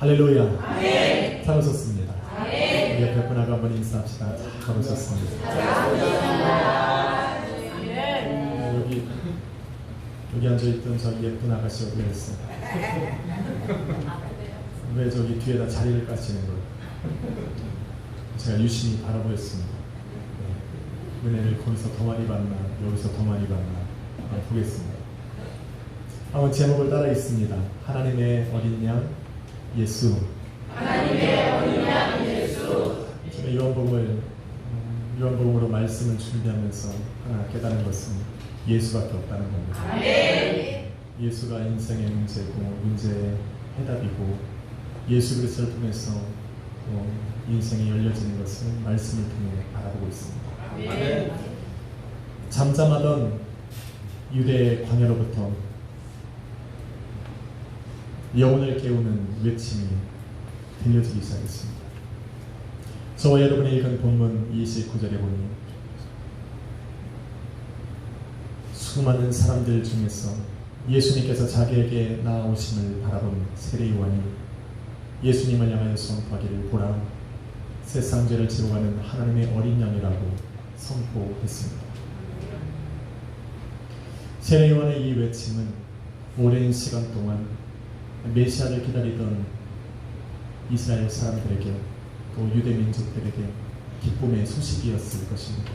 할렐루야. 아멘. 잘 오셨습니다. 아멘. 우리 옆에 분하고 한번 인사합시다. 잘 오셨습니다. 여기 앉아있던 저기 예쁜 아가씨 어디 있어? 왜 저기 뒤에다 자리를 까시는 거예요? 제가 유심히 바라보였습니다. 은혜를 거기서 더 많이 받나 여기서 더 많이 받나 보겠습니다. 한번 제목을 따라 있습니다. 하나님의 어린 양 예수. 하나님의 어린 양 예수. 저는 요한복음으로 말씀을 준비하면서 하나 깨달은 것은 예수밖에 없다는 겁니다. 아멘. 예수가 인생의 문제고 문제의 해답이고 예수 그리스도를 통해서 인생이 열려지는 것을 말씀을 통해 바라보고 있습니다. 아멘. 잠잠하던 유대의 광야로부터 영혼을 깨우는 외침이 들려지기 시작했습니다. 저와 여러분이 읽은 본문 29절에 보니 수많은 사람들 중에서 예수님께서 자기에게 나아오심을 바라본 세례 요한이 예수님을 향하여 선포하기를 보라, 세상 죄를 지고 가는 하나님의 어린 양이라고 선포했습니다. 세례 요한의 이 외침은 오랜 시간 동안 메시아를 기다리던 이스라엘 사람들에게 또 유대 민족들에게 기쁨의 소식이었을 것입니다.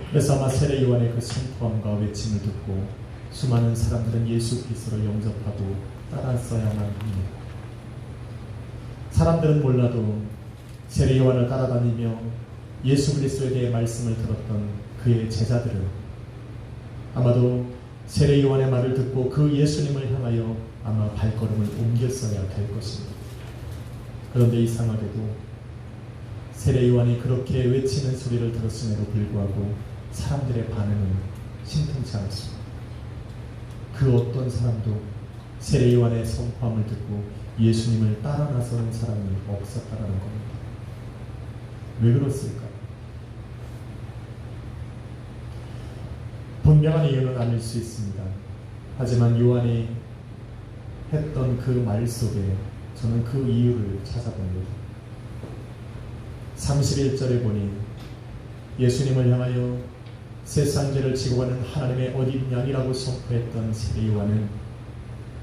그래서 아마 세례 요한의 그 선포함과 외침을 듣고 수많은 사람들은 예수 그리스도를 영접하고 따랐어야만 합니다. 사람들은 몰라도 세례 요한을 따라다니며 예수 그리스도에 대해 말씀을 들었던 그의 제자들은 아마도 세례 요한의 말을 듣고 그 예수님을 향하여 아마 발걸음을 옮겼어야 될 것입니다. 그런데 이상하게도 세례 요한이 그렇게 외치는 소리를 들었음에도 불구하고 사람들의 반응은 심통치 않았습니다. 그 어떤 사람도 세례 요한의 선포함을 듣고 예수님을 따라 나서는 사람이 없었다라는 겁니다. 왜 그렇을까? 분명한 이유는 아닐 수 있습니다. 하지만 요한이 했던 그 말 속에 저는 그 이유를 찾아봅니다. 31절에 보니 예수님을 향하여 세상 죄를 지고 가는 하나님의 어린 양이라고 선포했던 세례 요한은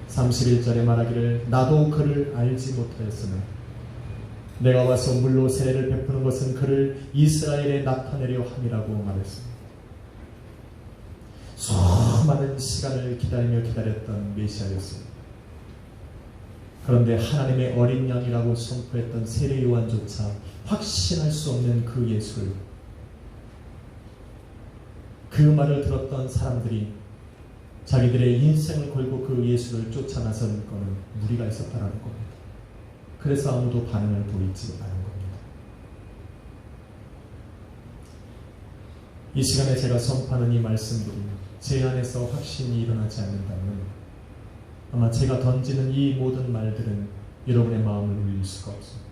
31절에 말하기를 나도 그를 알지 못하였으나 내가 와서 물로 세례를 베푸는 것은 그를 이스라엘에 나타내려 함이라고 말했습니다. 수많은 시간을 기다렸던 메시아였습니다. 그런데 하나님의 어린 양이라고 선포했던 세례 요한조차 확신할 수 없는 그 예수를, 그 말을 들었던 사람들이 자기들의 인생을 걸고 그 예수를 쫓아 나선 것은 무리가 있었다는 겁니다. 그래서 아무도 반응을 보이지 않은 겁니다. 이 시간에 제가 선포하는 이 말씀들이 제 안에서 확신이 일어나지 않는다면 아마 제가 던지는 이 모든 말들은 여러분의 마음을 울릴 수가 없습니다.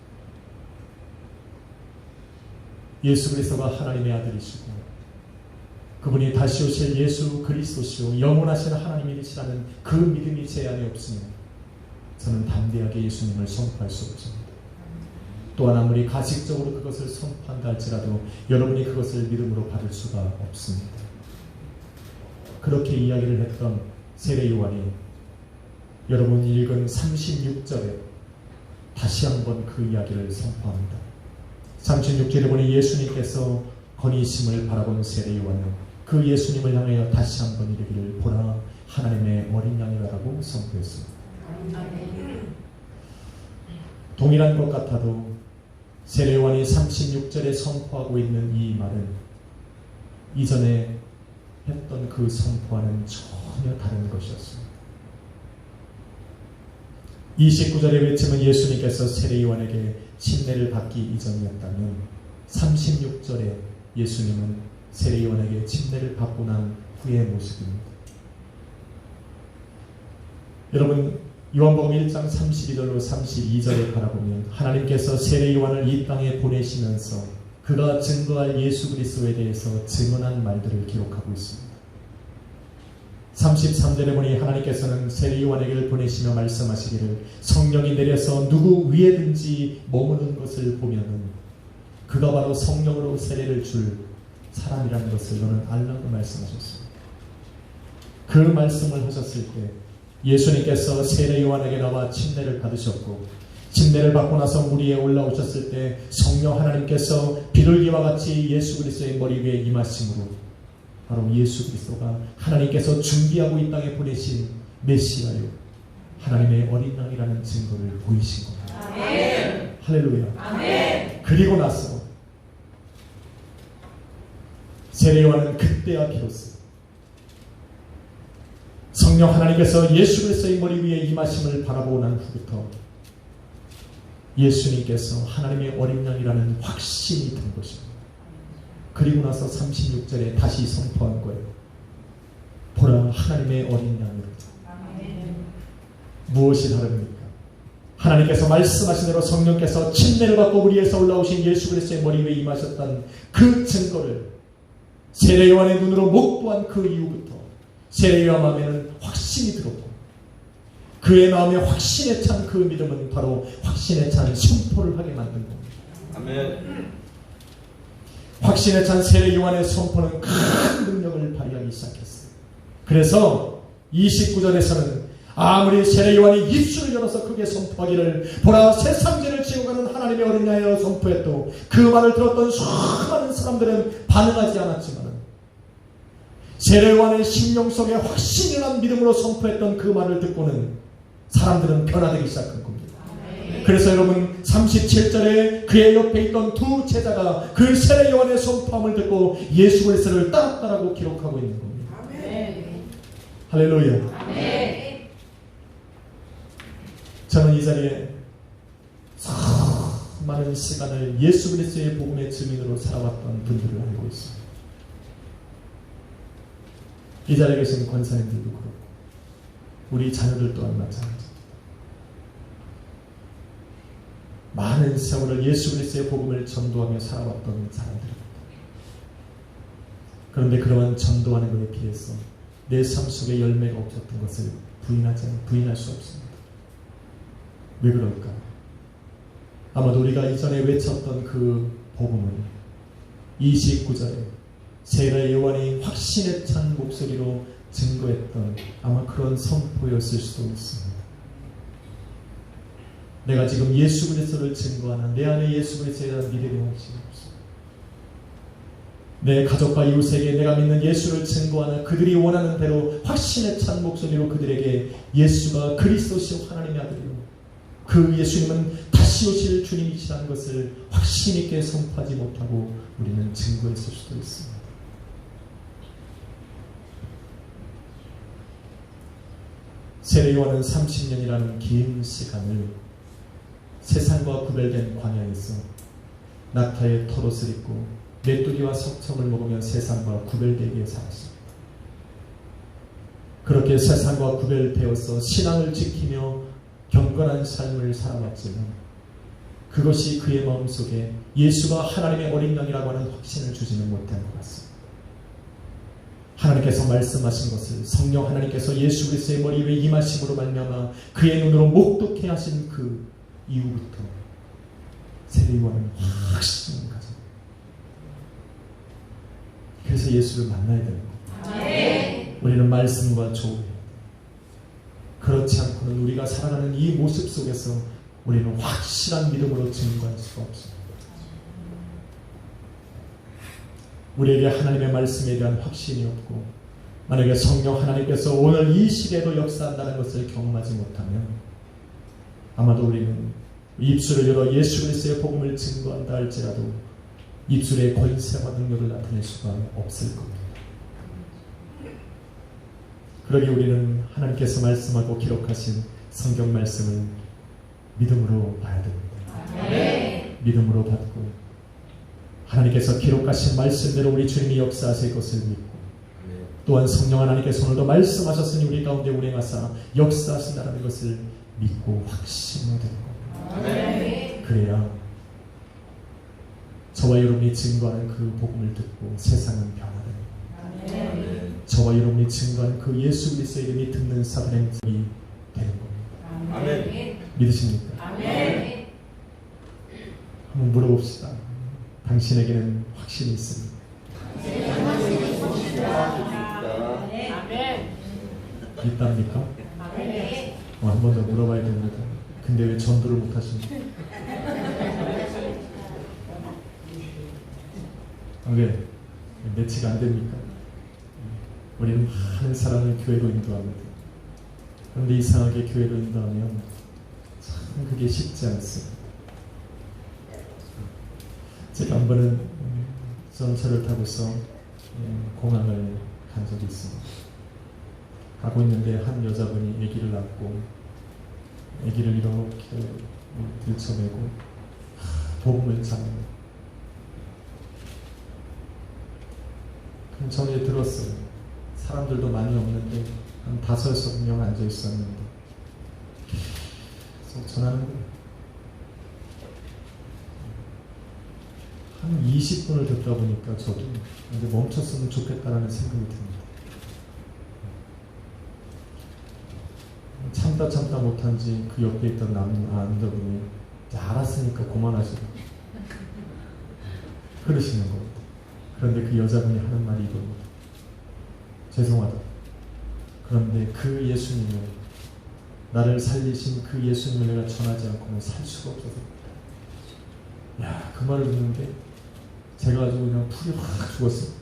예수 그리스도가 하나님의 아들이시고 그분이 다시 오실 예수 그리스도시오 영원하신 하나님이시라는 그 믿음이 제 안에 없으면 저는 담대하게 예수님을 선포할 수 없습니다. 또한 아무리 가식적으로 그것을 선포한다 할지라도 여러분이 그것을 믿음으로 받을 수가 없습니다. 그렇게 이야기를 했던 세례 요한이 여러분이 읽은 36절에 다시 한번 그 이야기를 선포합니다. 36절에 보니 예수님께서 건의심을 바라본 세례 요한은 그 예수님을 향하여 다시 한번 이르기를 보라 하나님의 어린 양이라고 선포했습니다. 동일한 것 같아도 세례 요한이 36절에 선포하고 있는 이 말은 이전에 했던 그 선포와는 전혀 다른 것이었습니다. 29절의 외침은 예수님께서 세례 요한에게 침례를 받기 이전이었다면 36절에 예수님은 세례 요한에게 침례를 받고 난 후의 모습입니다. 여러분 요한복음 1장 32절로 32절을 바라보면 하나님께서 세례 요한을 이 땅에 보내시면서 그가 증거할 예수 그리스도에 대해서 증언한 말들을 기록하고 있습니다. 33절에 보니 하나님께서는 세례 요한에게 보내시며 말씀하시기를 성령이 내려서 누구 위에든지 머무는 것을 보면은 그가 바로 성령으로 세례를 줄 사람이라는 것을 너는 알라고 말씀하셨습니다. 그 말씀을 하셨을 때 예수님께서 세례 요한에게 나와 침례를 받으셨고 침례를 받고 나서 물 위에 올라오셨을 때 성령 하나님께서 비둘기와 같이 예수 그리스도의 머리 위에 임하심으로 바로 예수 그리스도가 하나님께서 준비하고 이 땅에 보내신 메시아요 하나님의 어린 양이라는 증거를 보이신 겁니다. 아멘. 할렐루야. 아멘. 그리고 나서 세례 요한은 그때야 비로소 성령 하나님께서 예수 그리스도의 머리 위에 임하심을 바라보고 난 후부터 예수님께서 하나님의 어린 양이라는 확신이 든 것입니다. 그리고 나서 36절에 다시 선포한 거예요. 보라 하나님의 어린 양이로다. 무엇이 다릅니까? 하나님께서 말씀하신 대로 성령께서 침례를 받고 우리에서 올라오신 예수 그리스도의 머리 위에 임하셨던 그 증거를 세례 요한의 눈으로 목도한 그 이후부터 세례 요한 마음에는 확신이 들었고 그의 마음에 확신에 찬 그 믿음은 바로 확신에 찬 선포를 하게 만든 겁니다. 아멘. 확신에 찬 세례 요한의 선포는 큰 능력을 발휘하기 시작했어요. 그래서 29절에서는 아무리 세례 요한이 입술을 열어서 크게 선포하기를 보라 세상 죄를 지고 가는 하나님의 어린 양이라고 선포했도 그 말을 들었던 수많은 사람들은 반응하지 않았지만 세례 요한의 심령 속에 확신이 난 믿음으로 선포했던 그 말을 듣고는 사람들은 변화되기 시작한 겁니다. 그래서 여러분 37절에 그의 옆에 있던 두 제자가 그 세례 요한의 선포함을 듣고 예수 그리스도를 따랐다라고 기록하고 있는 겁니다. 아멘. 할렐루야. 아멘. 저는 이 자리에 많은 시간을 예수 그리스도의 복음의 증인으로 살아왔던 분들을 알고 있습니다. 이 자리에 계신 권사님들도 그렇고 우리 자녀들 또한 마찬가지입니다. 많은 세월을 예수 그리스도의 복음을 전도하며 살아왔던 사람들입니다. 그런데 그러한 전도하는 것에 비해서 내 삶 속에 열매가 없었던 것을 부인할 수 없습니다. 왜 그럴까? 아마도 우리가 이전에 외쳤던 그 복음은 29절에 세례 요한이 확신에 찬 목소리로 증거했던 아마 그런 선포였을 수도 있습니다. 내가 지금 예수 그리스도를 증거하는 내 안에 예수 그리스도에 대한 믿음이 확신이 없습니다. 내 가족과 이웃에게 내가 믿는 예수를 증거하는 그들이 원하는 대로 확신에 찬 목소리로 그들에게 예수가 그리스도시요 하나님의 아들이요 그 예수님은 다시 오실 주님이시라는 것을 확신 있게 선포하지 못하고 우리는 증거했을 수도 있습니다. 세례 요한은 30년이라는 긴 시간을 세상과 구별된 광야에서 낙타의 털옷을 입고 메뚜기와 석청을 먹으며 세상과 구별되게 살았습니다. 그렇게 세상과 구별되어서 신앙을 지키며 경건한 삶을 살아왔지만 그것이 그의 마음속에 예수가 하나님의 어린 양이라고 하는 확신을 주지는 못한 것 같습니다. 하나님께서 말씀하신 것을 성령 하나님께서 예수 그리스도의 머리 위에 임하심으로 말미암아 그의 눈으로 목독해 하신 그 이후부터 세례 요한은 확신을 가져. 그래서 예수를 만나야 되는 겁니다. 우리는 말씀과 조언. 그렇지 않고는 우리가 살아가는 이 모습 속에서 우리는 확실한 믿음으로 증거할 수가 없습니다. 우리에게 하나님의 말씀에 대한 확신이 없고 만약에 성령 하나님께서 오늘 이 시대에도 역사한다는 것을 경험하지 못하면 아마도 우리는 입술을 열어 예수 그리스도의 복음을 증거한다 할지라도 입술의 권세와 능력을 나타낼 수가 없을 겁니다. 그러기 우리는 하나님께서 말씀하고 기록하신 성경 말씀을 믿음으로 봐야 됩니다. 믿음으로 받고 하나님께서 기록하신 말씀대로 우리 주님이 역사하실 것을 믿고 또한 성령 하나님께서 오늘도 말씀하셨으니 우리 가운데 운행하사 역사하신다는 것을 믿고 확신해야 되는 겁니다. 그래야 저와 여러분이 증거하는 그 복음을 듣고 세상은 변화됩니다. 저와 여러분이 증거하는 그 예수 그리스도의 이름이 듣는 사람의 믿음이 되는 겁니다. 아멘. 믿으십니까? 아멘. 한번 물어봅시다. 당신에게는 확신이 있습니까? 아멘. 있답니까? 아멘. 한 번 더 물어봐야 됩니다. 근데 왜 전도를 못 하십니까? 왜? 매치가 안 됩니까? 우리는 많은 사람을 교회로 인도합니다. 그런데 이상하게 교회로 인도하면 참 그게 쉽지 않습니다. 제가 한 번은 전철을 타고서 공항을 간 적이 있습니다. 가고 있는데 한 여자분이 아기를 낳고 아기를 이렇게 들쳐매고 복음을 전합니다. 그럼 전에 들었어요. 사람들도 많이 없는데 한 5-6명 앉아 있었는데 계속 전하는 거예요. 한 20분을 듣다 보니까 저도 이제 멈췄으면 좋겠다라는 생각이 듭니다. 참다 못한지 그 옆에 있던 남자분이 알았으니까 그만하시고 그러시는 겁니다. 그런데 그 여자분이 하는 말이 이겁니다. 죄송하다. 그런데 그 예수님을, 나를 살리신 그 예수님을 내가 전하지 않고는 살 수가 없어서. 야, 그 말을 듣는데 제가 아주 그냥 풀이 확 죽었습니다.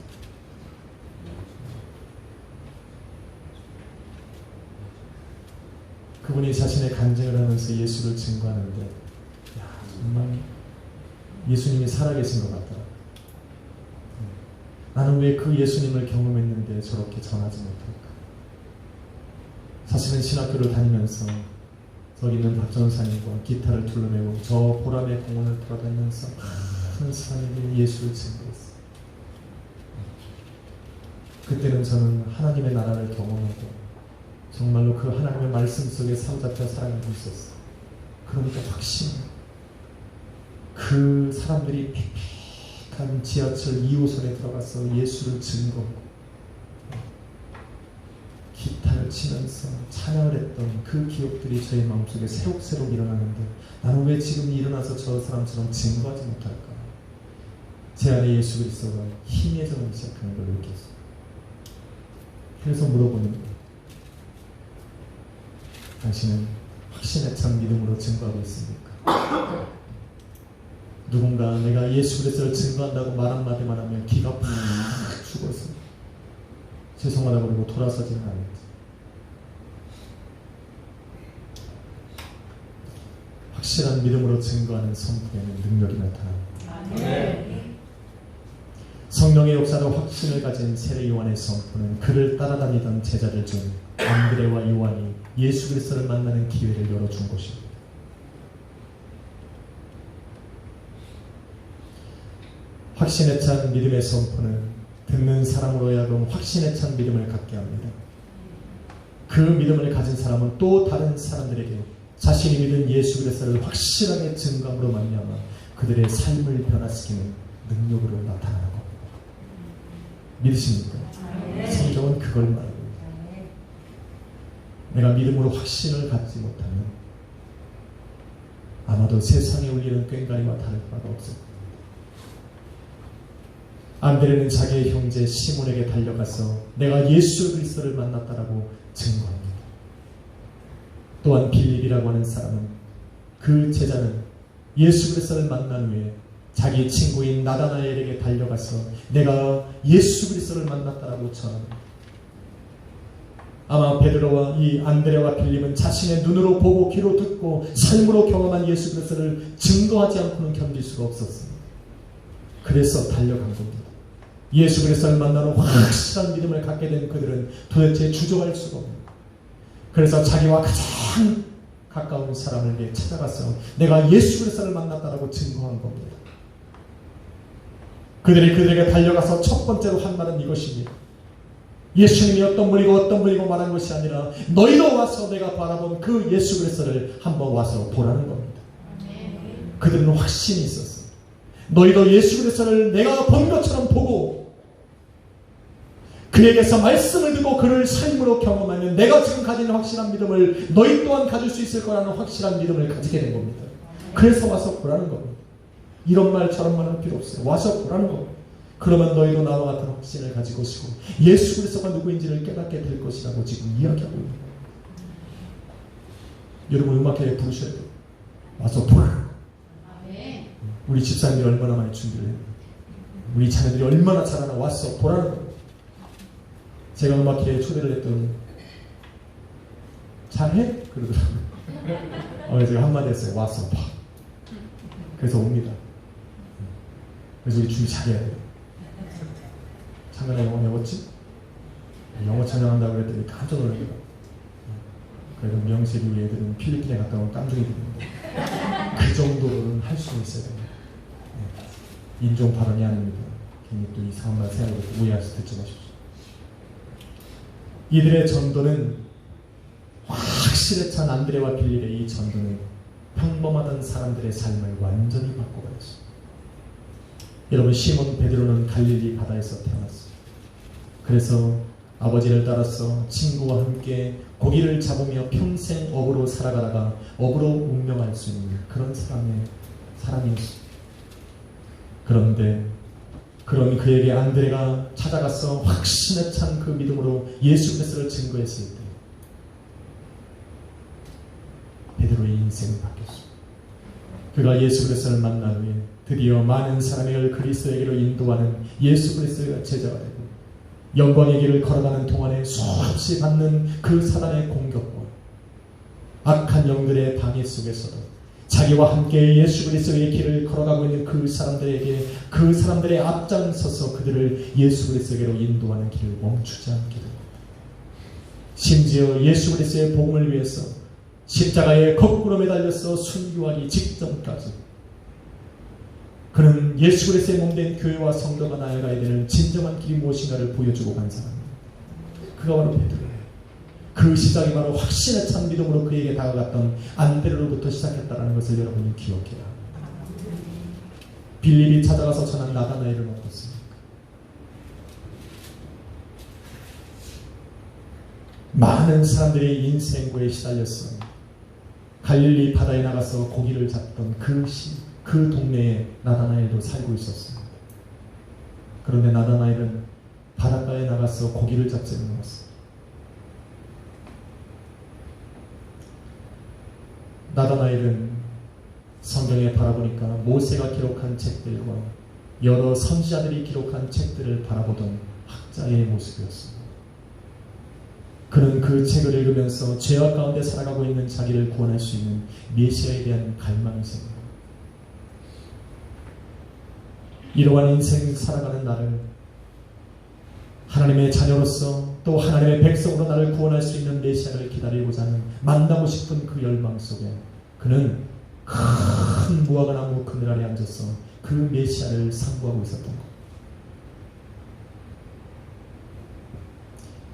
그분이 자신의 간증을 하면서 예수를 증거하는데, 야, 정말 예수님이 살아계신 것 같더라. 나는 왜 그 예수님을 경험했는데 저렇게 전하지 못할까? 사실은 신학교를 다니면서 저기 있는 박 전사님과 기타를 둘러매고 저 보람의 공원을 돌아다니면서 많은 사람에게 예수를 증거했어요. 그때는 저는 하나님의 나라를 경험하고 정말로 그 하나님의 말씀 속에 사로잡혀 살아가고 있었어요. 그러니까 확신. 그 사람들이 픽픽한 지하철 2호선에 들어가서 예수를 증거하고 기타를 치면서 찬양을 했던 그 기억들이 저의 마음속에 새록새록 일어나는데 나는 왜 지금 일어나서 저 사람처럼 증거하지 못할까? 제 안에 예수 그리스도가 희미해지기 시작하는 걸 느꼈어요. 그래서 물어보는 거예요. 당신은 확신에 찬 믿음으로 증거하고 있습니까? 누군가 내가 예수 그리스도를 증거한다고 말 한마디만 하면 기가 팍 죽어서 죄송하다고 그러고 돌아서지는 않았지. 확실한 믿음으로 증거하는 선포에는 능력이 나타납니다. 성령의 역사로 확신을 가진 세례 요한의 선포는 그를 따라다니던 제자들 중 안드레와 요한이 예수 그리스도를 만나는 기회를 열어준 것입니다. 확신에 찬 믿음의 선포는 듣는 사람으로 하여금 확신에 찬 믿음을 갖게 합니다. 그 믿음을 가진 사람은 또 다른 사람들에게 자신이 믿은 예수 그리스도를 확실하게 증거함으로 말미암아 그들의 삶을 변화시키는 능력으로 나타나는 겁니다. 믿으십니까? 성경은 그걸 말합니다. 내가 믿음으로 확신을 갖지 못하면 아마도 세상에 울리는 꽹과리와 다를 바가 없을 겁니다. 안드레는 자기의 형제 시몬에게 달려가서 내가 예수 그리스도를 만났다라고 증거합니다. 또한 빌립이라고 하는 사람은 그 제자는 예수 그리스도를 만난 후에 자기 친구인 나다나엘에게 달려가서 내가 예수 그리스도를 만났다라고 전합니다. 아마 베드로와 이 안드레와 빌립은 자신의 눈으로 보고 귀로 듣고 삶으로 경험한 예수 그리스도를 증거하지 않고는 견딜 수가 없었습니다. 그래서 달려간 겁니다. 예수 그리스도를 만나는 확실한 믿음을 갖게 된 그들은 도대체 주저할 수가 없습니다. 그래서 자기와 가장 가까운 사람에게 찾아가서 내가 예수 그리스도를 만났다라고 증거한 겁니다. 그들이 그들에게 달려가서 첫 번째로 한 말은 이것입니다. 예수님이 어떤 분이고 말한 것이 아니라 너희도 와서 내가 바라본 그 예수 그리스도를 한번 와서 보라는 겁니다. 그들은 확신이 있었습니다. 너희도 예수 그리스도를 내가 본 것처럼 보고 그에게서 말씀을 듣고 그를 삶으로 경험하면 내가 지금 가진 확실한 믿음을 너희 또한 가질 수 있을 거라는 확실한 믿음을 가지게 된 겁니다. 그래서 와서 보라는 겁니다. 이런 말 저런 말 할 필요 없어요. 와서 보라는 겁니다. 그러면 너희도 나와 같은 확신을 가지고 오시고 예수 그리스도가 누구인지를 깨닫게 될 것이라고 지금 이야기하고 있는 거예요. 여러분 음악회에 부르셔야 돼요. 와서 보라. 우리 집사님들이 얼마나 많이 준비를 해요. 우리 자녀들이 얼마나 잘하나 와서 보라는 거예요. 제가 음악회에 초대를 했더니 잘해? 그러더라고요. 제가 한마디 했어요. 와서 봐. 그래서 옵니다. 그래서 우리 준비 잘해야 돼요. 창간에 영어 배웠지? 영어 찬양한다고 그랬더니 깜짝 놀랍니다. 그래도 명색이 우리 애들은 필리핀에 갔다 온 깜둥이들인데 그 정도로는 할 수는 있어야 됩니다. 인종 발언이 아닙니다. 괜히 또 이상한 말 생각으로 오해하셔서 듣지 마십시오. 이들의 전도는 확실히 찬 안드레와 빌립의 이 전도는 평범하던 사람들의 삶을 완전히 바꿔버렸습니다. 여러분 시몬 베드로는 갈릴리 바다에서 태어났습니다. 그래서 아버지를 따라서 친구와 함께 고기를 잡으며 평생 어부로 살아가다가 어부로 운명할 수 있는 그런 사람이었습니다. 그런데 그런 그에게 안드레가 찾아가서 확신에 찬 그 믿음으로 예수 그리스도를 증거했을 때 베드로의 인생이 바뀌었습니다. 그가 예수 그리스도를 만난 후에 드디어 많은 사람을 그리스도에게로 인도하는 예수 그리스도의 제자가 되고 영광의 길을 걸어가는 동안에 수없이 받는 그 사단의 공격과 악한 영들의 방해 속에서도 자기와 함께 예수 그리스도의 길을 걸어가고 있는 그 사람들에게 그 사람들의 앞장서서 그들을 예수 그리스도에게로 인도하는 길을 멈추지 않게 됩니다. 심지어 예수 그리스도의 복음을 위해서 십자가에 거꾸로 매달려서 순교하기 직전까지 그는 예수 그리스도의 몸된 교회와 성도가 나아가야 되는 진정한 길이 무엇인가를 보여주고 간 사람입니다. 그가 바로 베드로예요. 그 시작이 바로 확신에 찬 믿음으로 그에게 다가갔던 안드레로부터 시작했다는 것을 여러분이 기억해야 합니다. 빌립이 찾아가서 전한 나다나엘은 어떻습니까? 많은 사람들이 인생고에 시달렸어요. 갈릴리 바다에 나가서 고기를 잡던 그 동네에 나다나엘도 살고 있었습니다. 그런데 나다나엘은 바닷가에 나가서 고기를 잡지 않았습니다. 나다나엘은 성경에 바라보니까 모세가 기록한 책들과 여러 선지자들이 기록한 책들을 바라보던 학자의 모습이었습니다. 그는 그 책을 읽으면서 죄악 가운데 살아가고 있는 자기를 구원할 수 있는 메시아에 대한 갈망이 생깁니다. 이러한 인생 살아가는 나를 하나님의 자녀로서 또 하나님의 백성으로 나를 구원할 수 있는 메시아를 기다리고자 하는 만나고 싶은 그 열망 속에 그는 큰 무화과 나무 그늘 아래 앉아서 그 메시아를 상고하고 있었던 것.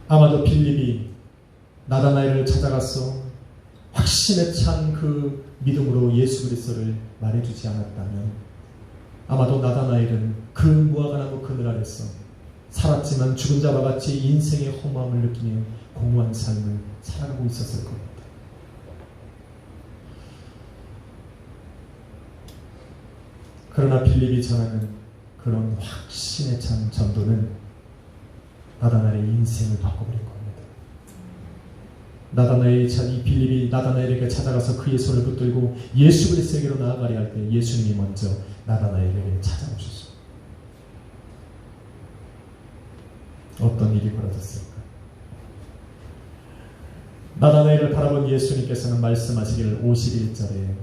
아마도 빌립이 나다나엘을 찾아가서 확신에 찬 그 믿음으로 예수 그리스도를 말해주지 않았다면 아마도 나다나엘은 그 무화과 나무 그늘 아래서 살았지만 죽은 자와 같이 인생의 허무함을 느끼며 공허한 삶을 살아가고 있었을 겁니다. 그러나 빌립이 전하는 그런 확신에 찬 전도는 나다나엘의 인생을 바꿔버린 겁니다. 빌립이 나다나엘에게 찾아가서 그의 손을 붙들고 예수 그리스도에게로 나아가려 할 때 예수님이 먼저 나다나엘에게 찾아오셨습니다. 어떤 일이 벌어졌을까? 나다나엘을 바라본 예수님께서는 말씀하시기를 51절에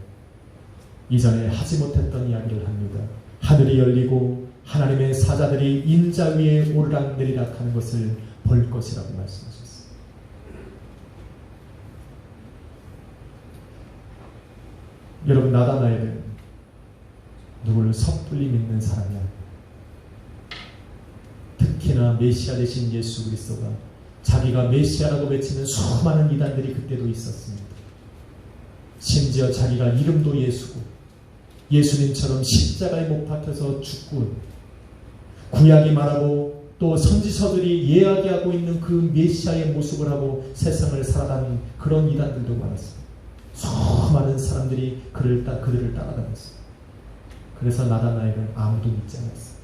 이전에 하지 못했던 이야기를 합니다. 하늘이 열리고 하나님의 사자들이 인자 위에 오르락내리락 하는 것을 볼 것이라고 말씀하셨습니다. 여러분, 나다나엘은 누구를 섣불리 믿는 사람이 아닙니다. 특히나 메시아 되신 예수 그리스도가 자기가 메시아라고 외치는 수많은 이단들이 그때도 있었습니다. 심지어 자기가 이름도 예수고 예수님처럼 십자가에 못 박혀서 죽고 구약이 말하고 또 선지서들이 이야기하고 있는 그 메시아의 모습을 하고 세상을 살아가는 그런 이단들도 많았습니다. 수많은 사람들이 그들을 따라다녔어요. 그래서 나다나엘은 아무도 믿지 않았어요.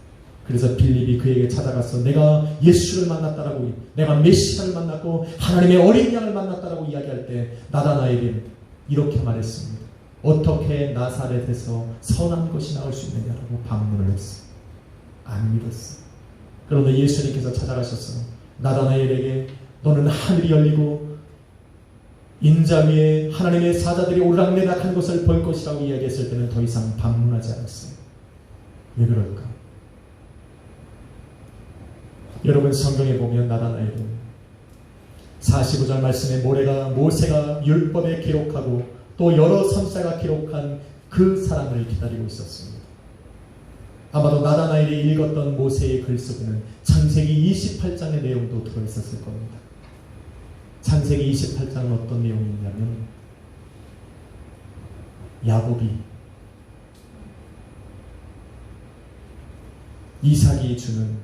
그래서 빌립이 그에게 찾아가서 내가 예수를 만났다라고, 내가 메시아를 만났고 하나님의 어린 양을 만났다라고 이야기할 때 나다나엘은 이렇게 말했습니다. 어떻게 나사렛에서 선한 것이 나올 수 있느냐라고 반문을 했어요. 안 믿었어요. 그런데 예수님께서 찾아가셨어요. 나다나엘에게 너는 하늘이 열리고 인자 위에 하나님의 사자들이 오르락내락하는 것을 볼 것이라고 이야기했을 때는 더 이상 반문하지 않았어요. 왜 그럴까? 여러분, 성경에 보면 나다나엘은 45절 말씀에 모세가 율법에 기록하고 또 여러 선지자가 기록한 그 사람을 기다리고 있었습니다. 아마도 나다나엘이 읽었던 모세의 글 속에는 창세기 28장의 내용도 들어있었을 겁니다. 창세기 28장은 어떤 내용이 있냐면 야곱이 이삭이 주는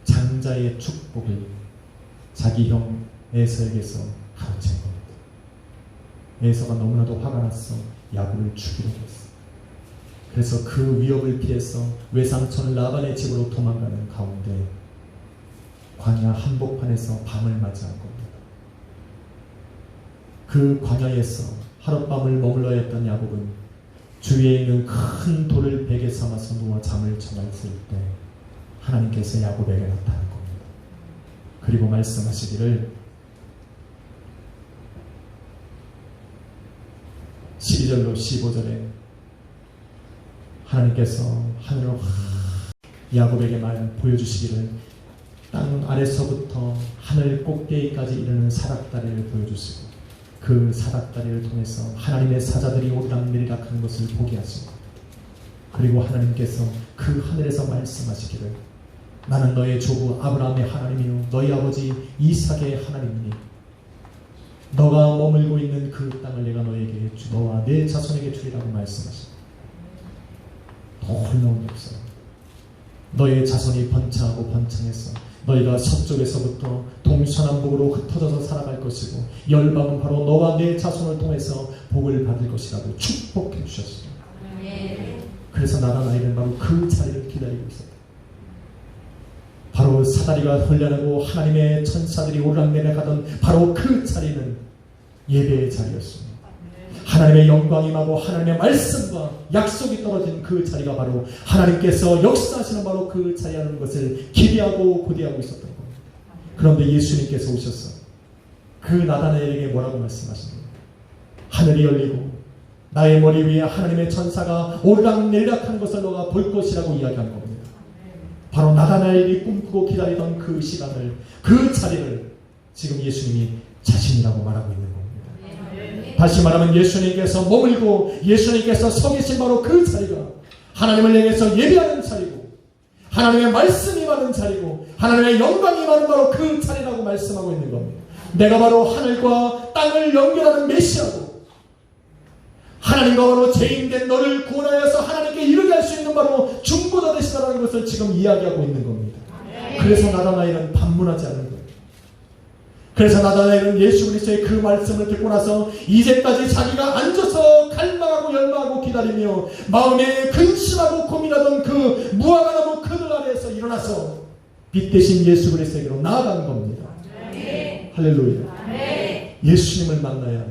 장자의 축복을 자기 형 에서에게서 가로챈 겁니다. 에서가 너무나도 화가 났어 야곱을 죽이려고 했어. 그래서 그 위협을 피해서 외삼촌 라반의 집으로 도망가는 가운데 광야 한복판에서 밤을 맞이한 겁니다. 그 광야에서 하룻밤을 머물러야 했던 야곱은 주위에 있는 큰 돌을 베개 삼아서 누워 잠을 청했을 때 하나님께서 야곱에게 나타난 겁니다. 그리고 말씀하시기를 12절로 15절에 하나님께서 하늘을 야곱에게 보여주시기를 땅 아래서부터 하늘 꼭대기까지 이르는 사닥다리를 보여주시고 그 사닥다리를 통해서 하나님의 사자들이 오르락내리락 하는 것을 보게 하신 겁니다. 그리고 하나님께서 그 하늘에서 말씀하시기를 나는 너의 조부 아브라함의 하나님이요 너희 아버지 이삭의 하나님이니 너가 머물고 있는 그 땅을 내가 너에게 너와 내 자손에게 주리라고 말씀하십니다. 놀라운 역사. 너의 자손이 번창하고 번창해서 너희가 서쪽에서부터 동서남북으로 흩어져서 살아갈 것이고 열방은 바로 너와 내 자손을 통해서 복을 받을 것이라고 축복해 주셨습니다. 그래서 나다나엘은 바로 그 자리를 기다리고 있었다. 바로 사다리가 흘려내고 하나님의 천사들이 오르락내리락하던 바로 그 자리는 예배의 자리였습니다. 하나님의 영광이 임하고 하나님의 말씀과 약속이 떨어진 그 자리가 바로 하나님께서 역사하시는 바로 그 자리라는 것을 기대하고 고대하고 있었던 겁니다. 그런데 예수님께서 오셔서 그 나다나엘에게 뭐라고 말씀하십니까? 하늘이 열리고 나의 머리 위에 하나님의 천사가 오르락내리락하는 것을 너가 볼 것이라고 이야기한 겁니다. 바로 나다나엘이 꿈꾸고 기다리던 그 시간을, 그 자리를 지금 예수님이 자신이라고 말하고 있는 겁니다. 다시 말하면 예수님께서 머물고 예수님께서 서 계신 바로 그 자리가 하나님을 향해서 예배하는 자리고 하나님의 말씀이 임하는 자리고 하나님의 영광이 임하는 바로 그 자리라고 말씀하고 있는 겁니다. 내가 바로 하늘과 땅을 연결하는 메시아고 하나님과 바로 죄인된 너를 구원하여서 하나님께 이르게 할 수 있는 바로 중보자 되시다라는 것을 지금 이야기하고 있는 겁니다. 그래서 나다나엘은 반문하지 않는 거예요. 그래서 나다나엘은 예수 그리스도의 그 말씀을 듣고 나서 이제까지 자기가 앉아서 갈망하고 열망하고 기다리며 마음에 근심하고 고민하던 그 무화과나무 그늘 아래에서 일어나서 빛 대신 예수 그리스도에게로 나아간 겁니다. 할렐루야. 예수님을 만나야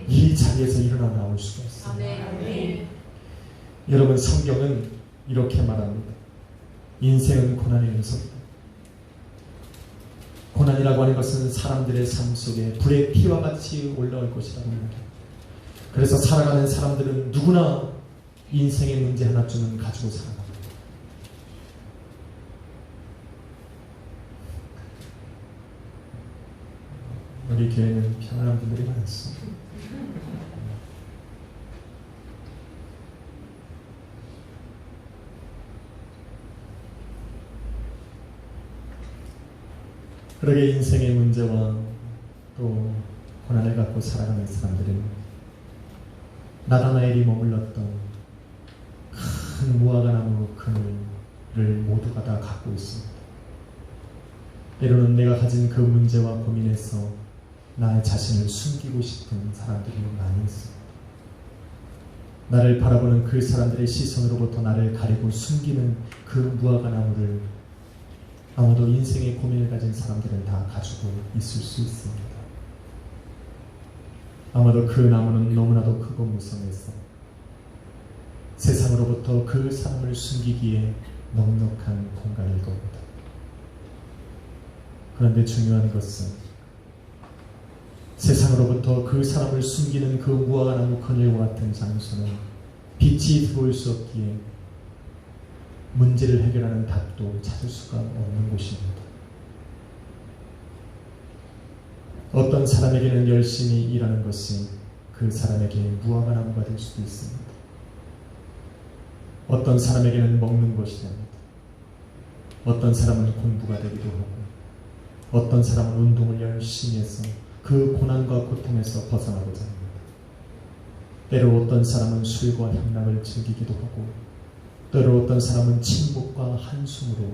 이 자리에서 일어나 나올 수가 있습니다. 여러분, 성경은 이렇게 말합니다. 인생은 고난의 연속이다. 고난이라고 하는 것은 사람들의 삶 속에 불의 피와 같이 올라올 것이라고 합니다. 그래서 살아가는 사람들은 누구나 인생의 문제 하나쯤은 가지고 살아갑니다. 우리 교회는 평안한 분들이 많았습니다. 그러게 인생의 문제와 또 고난을 갖고 살아가는 사람들은 나다나엘이 머물렀던 큰 무화과나무 그늘을 모두가 다 갖고 있습니다. 때로는 내가 가진 그 문제와 고민에서 나의 자신을 숨기고 싶은 사람들이 많이 있습니다. 나를 바라보는 그 사람들의 시선으로부터 나를 가리고 숨기는 그 무화과 나무를 아마도 인생의 고민을 가진 사람들은 다 가지고 있을 수 있습니다. 아마도 그 나무는 너무나도 크고 무성해서 세상으로부터 그 사람을 숨기기에 넉넉한 공간일 겁니다. 그런데 중요한 것은 세상으로부터 그 사람을 숨기는 그 무화과 나무 그늘과 같은 장소는 빛이 들어올 수 없기에 문제를 해결하는 답도 찾을 수가 없는 곳입니다. 어떤 사람에게는 열심히 일하는 것이 그 사람에게 무화과 나무가 될 수도 있습니다. 어떤 사람에게는 먹는 것이 됩니다. 어떤 사람은 공부가 되기도 하고, 어떤 사람은 운동을 열심히 해서 그 고난과 고통에서 벗어나고자 합니다. 때로 어떤 사람은 술과 향락을 즐기기도 하고, 때로 어떤 사람은 침묵과 한숨으로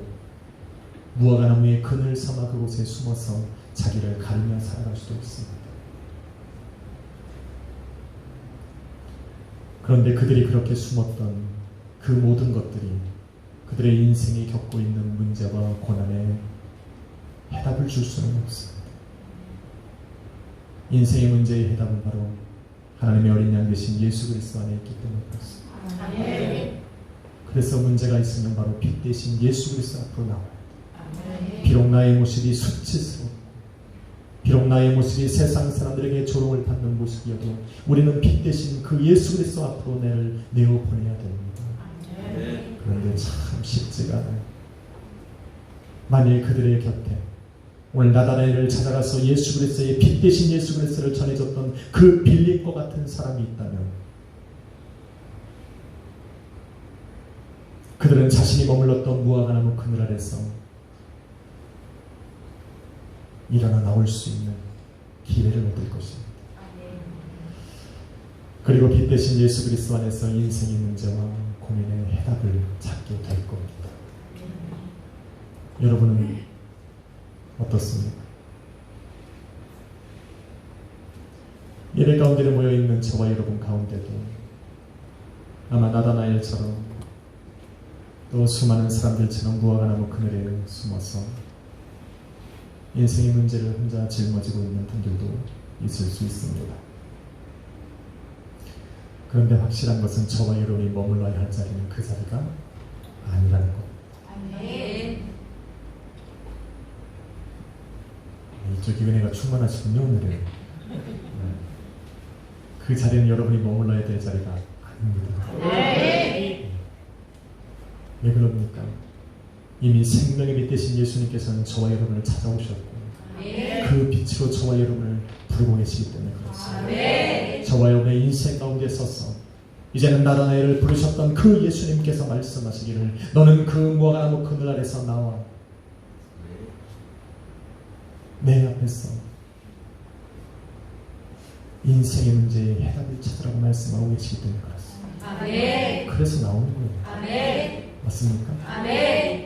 무화과 나무의 그늘 삼아 그곳에 숨어서 자기를 가리며 살아갈 수도 있습니다. 그런데 그들이 그렇게 숨었던 그 모든 것들이 그들의 인생이 겪고 있는 문제와 고난에 해답을 줄 수는 없습니다. 인생의 문제의 해답은 바로 하나님의 어린 양 되신 예수 그리스도 안에 있기 때문에 그렇습니다. 아멘. 그래서 문제가 있으면 바로 빛 대신 예수 그리스도 앞으로 나와야 합니다. 비록 나의 모습이 수치스럽고, 비록 나의 모습이 세상 사람들에게 조롱을 받는 모습이어도 우리는 빛 대신 그 예수 그리스도 앞으로 나를 내어보내야 됩니다. 아멘. 그런데 참 쉽지가 않아요. 만일 그들의 곁에 오늘 나다나엘을 찾아가서 예수 그리스도의 빛 대신 예수 그리스도를 전해줬던 그 빌립과 같은 사람이 있다면 그들은 자신이 머물렀던 무화과 나무 그늘 아래서 일어나 나올 수 있는 기회를 얻을 것입니다. 그리고 빛 대신 예수 그리스도 안에서 인생의 문제와 고민의 해답을 찾게 될 겁니다. 여러분은 어떻습니까? 예배 가운데 모여있는 저와 여러분 가운데도 아마 나다나엘처럼 또 수많은 사람들처럼 무화과 나무 그늘에 숨어서 인생의 문제를 혼자 짊어지고 있는 분들도 있을 수 있습니다. 그런데 확실한 것은 저와 여러분이 머물러야 할 자리는 그 자리가 아니라는 것. 이쪽 은혜가 충만하시군요. 오늘은 그 자리는 여러분이 머물러야 될 자리가 아닙니다. 왜 그럽니까? 이미 생명의 빛 되신 예수님께서는 저와 여러분을 찾아오셨고 그 빛으로 저와 여러분을 부르고 계시기 때문에 그렇습니다. 저와 여러분의 인생 가운데 서서 이제는 나다나엘을 부르셨던 그 예수님께서 말씀하시기를 너는 그 무화과 나무 그늘 아래서 나와 내 앞에서 인생의 문제에 해답을 찾으라고 말씀하고 계시기 때문에 그렇습니다. 아멘. 그래서 나오는 거예요. 아멘. 맞습니까? 아멘.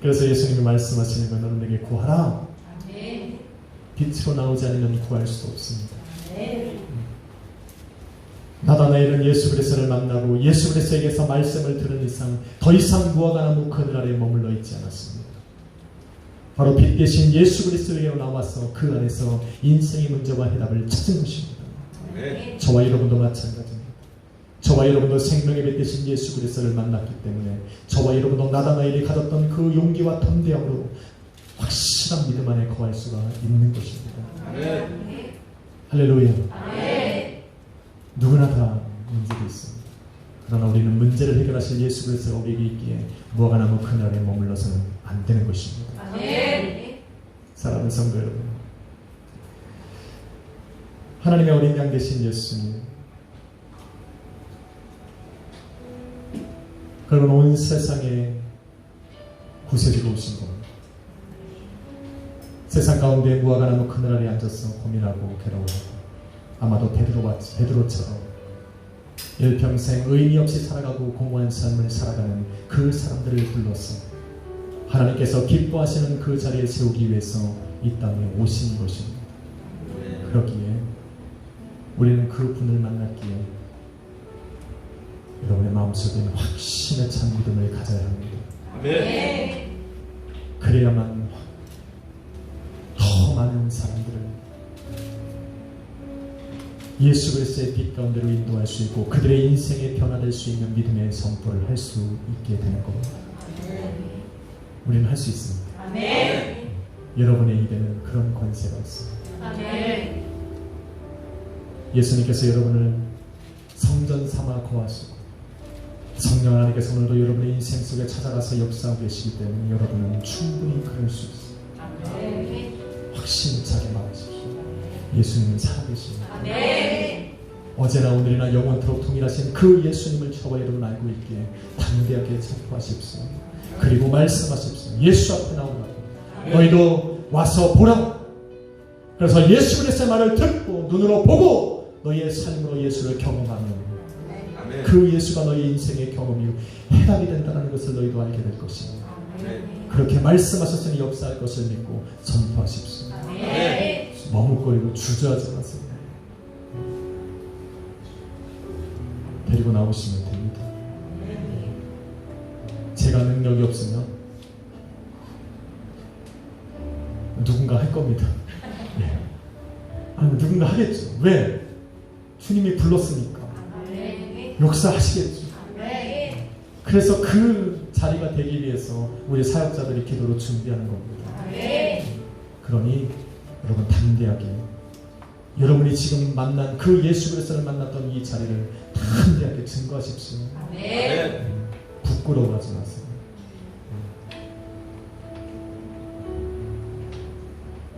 그래서 예수님이 말씀하시는 건 너는 내게 구하라. 아멘. 빛으로 나오지 않으면 구할 수도 없습니다. 아멘. 나다나엘은 예수 그리스도를 만나고 예수 그리스도에게서 말씀을 들은 이상 더 이상 무화과 나무 그늘 아래에 머물러 있지 않았습니다. 바로 빛 대신 예수 그리스도에게로 나와서 그 안에서 인생의 문제와 해답을 찾은 것입니다. 네. 저와 여러분도 마찬가지입니다. 저와 여러분도 생명의 빛 대신 예수 그리스도를 만났기 때문에 저와 여러분도 나다나엘이 가졌던 그 용기와 담대함으로 확실한 믿음 안에 거할 수가 있는 것입니다. 네. 할렐루야. 네. 누구나 다 문제가 있습니다. 그러나 우리는 문제를 해결하실 예수 그리스도가 우리에게 있기에 무화과 나무 그늘에 머물러서는 안 되는 것입니다. 아멘. 사랑하는 성도 여러분, 하나님의 어린 양 되신 예수님, 그리고 온 세상에 구세주로 오신 겁니다. 세상 가운데 무화과 나무 그늘 아래 앉아서 고민하고 괴로워하고 아마도 베드로처럼 일평생 의미 없이 살아가고 공허한 삶을 살아가는 그 사람들을 불러서 하나님께서 기뻐하시는 그 자리에 세우기 위해서 이 땅에 오신 것입니다. 그러기에 우리는 그 분을 만났기에 여러분의 마음속에 확신에 찬 믿음을 가져야 합니다. 그래야만 더 많은 사람들을 예수 그리스도의 빛 가운데로 인도할 수 있고 그들의 인생에 변화될 수 있는 믿음의 선포를 할 수 있게 되는 겁니다. 우리는 할 수 있습니다. 여러분의 입에는 그런 권세가 있습니다. 예수님께서 여러분을 성전 삼아 거하시고 성령 하나님께서 오늘도 여러분의 인생 속에 찾아가서 역사하고 계시기 때문에 여러분은 충분히 그럴 수 있습니다. 확신차게 말하십시오. 예수님은 살아계십니다. 어제나 오늘이나 영원토록 동일하신 그 예수님을 저와 여러분 알고 있기에 담대하게 선포하십시오. 그리고 말씀하십시오. 예수 앞에 나오라고. 너희도 와서 보라. 그래서 예수 그리스도의 말을 듣고 눈으로 보고 너희의 삶으로 예수를 경험하면 그 예수가 너희 인생의 경험이 해답이 된다는 것을 너희도 알게 될 것입니다. 그렇게 말씀하셨으니 역사할 것을 믿고 선포하십시오. 머뭇거리고 주저하지 마세요. 데리고 나오시면 됩니다. 제가 능력이 없으면 누군가 할 겁니다. 아니, 누군가 하겠죠. 왜? 주님이 불렀으니까. 역사하시겠죠. 그래서 그 자리가 되기 위해서 우리 사역자들이 기도로 준비하는 겁니다. 그러니 여러분 담대하게 여러분이 지금 만난 그 예수 그리스도를 만났던 이 자리를 담대하게 증거하십시오. 부끄러워하지 마세요.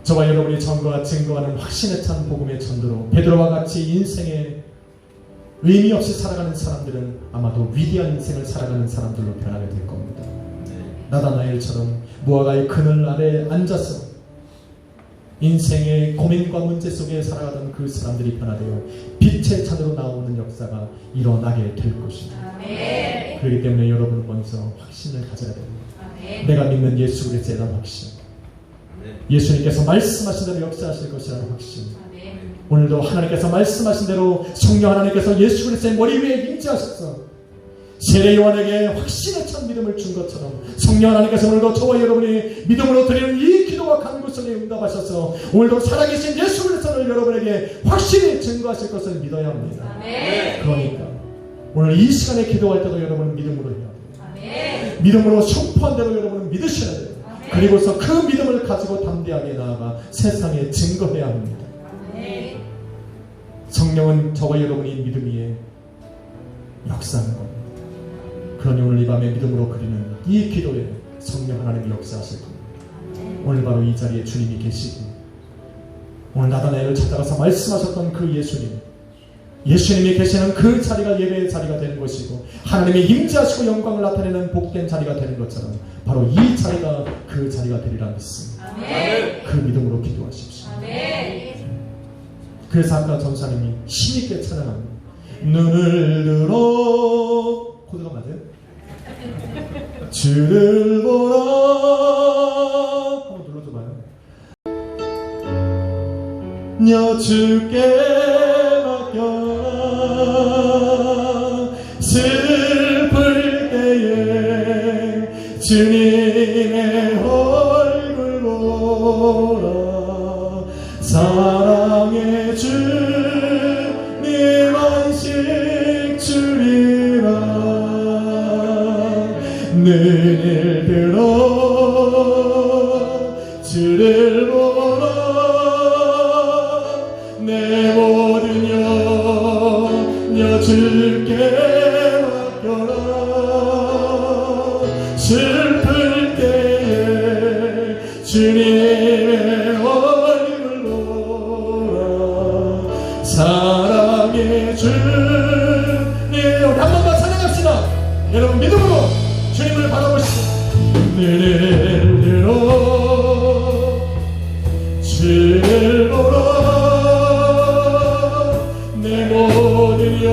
저와 여러분이 전과 증거하는 확신에 찬 복음의 전도로 베드로와 같이 인생에 의미 없이 살아가는 사람들은 아마도 위대한 인생을 살아가는 사람들로 변하게 될 겁니다. 나다나엘처럼 무화과의 그늘 아래 앉아서 인생의 고민과 문제 속에 살아가던 그 사람들이 변화되어 빛의 찬으로 나오는 역사가 일어나게 될 것입니다. 그렇기 때문에 여러분은 먼저 확신을 가져야 됩니다. 내가 믿는 예수 그리스도에 대한 확신, 예수님께서 말씀하신 대로 역사하실 것이라는 확신, 오늘도 하나님께서 말씀하신 대로 성령 하나님께서 예수 그리스도의 머리 위에 임재하셔서 세례 요한에게 확신에 찬 믿음을 준 것처럼 성령 하나님께서 오늘도 저와 여러분이 믿음으로 드리는 이 기도와 간구 속에 응답하셔서 오늘도 살아계신 예수 그리스도를 여러분에게 확실히 증거하실 것을 믿어야 합니다. 그러니까 오늘 이 시간에 기도할 때도 여러분은 믿음으로 해야 돼요. 믿음으로 선포한 대로 여러분은 믿으셔야 돼요. 그리고서 그 믿음을 가지고 담대하게 나아가 세상에 증거해야 합니다. 성령은 저와 여러분이 믿음 위에 역사하는 겁니다. 그러니 오늘 이 밤에 믿음으로 그리는 이 기도에 성령 하나님이 역사하실 겁니다. 오늘 바로 이 자리에 주님이 계시고 오늘 나다나엘을 찾아가서 말씀하셨던 그 예수님이 계시는 그 자리가 예배의 자리가 되는 것이고 하나님이 임재하시고 영광을 나타내는 복된 자리가 되는 것처럼 바로 이 자리가 그 자리가 되리라 믿습니다. 그 믿음으로 기도하십시오. 그래서 아까 전사님이 힘있게 찬양합니다. 눈을 들어 코드가 맞아요? 주를 보라 한번 눌러줘봐요. 여 주께 맡겨라 슬플 때에 주님의 얼굴 보라 사랑의 주님 안식 주리라 눈을 들어 주를 보라 내 모든 여 주께 맡겨라 슬플 때에 주님의 얼굴 보라 사랑의 주님 우리 한 번 더 찬양합시다. 여러분 믿음으로 주님을 바라보시고 눈을 들어 주를 보라 내 모든 영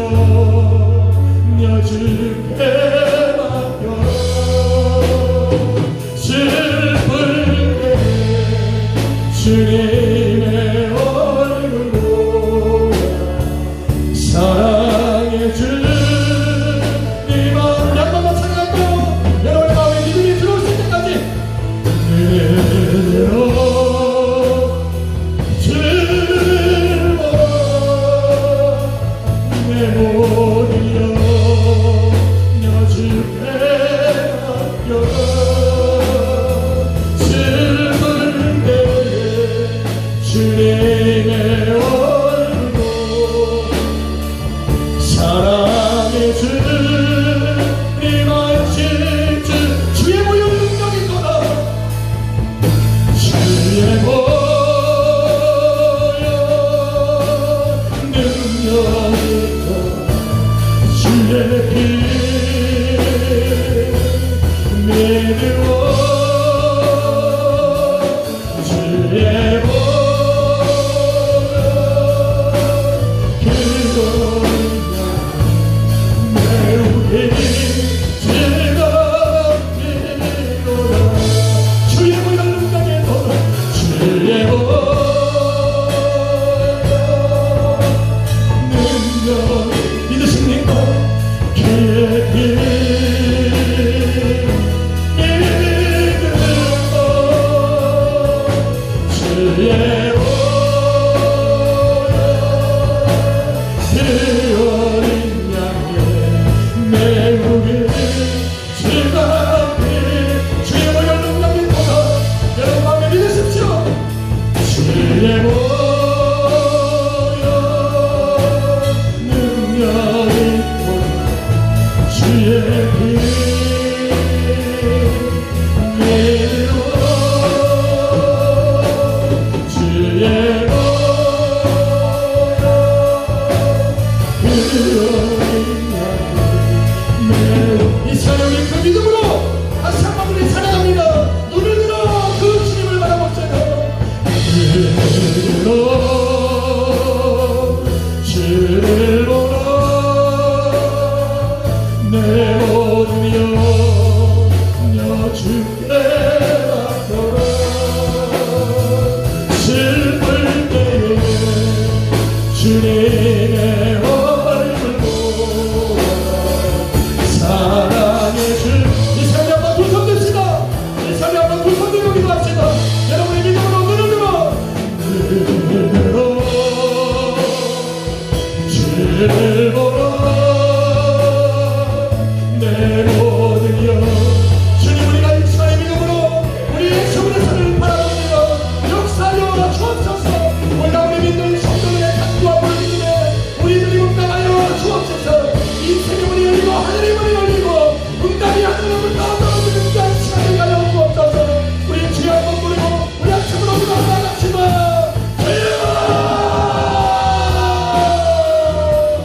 주를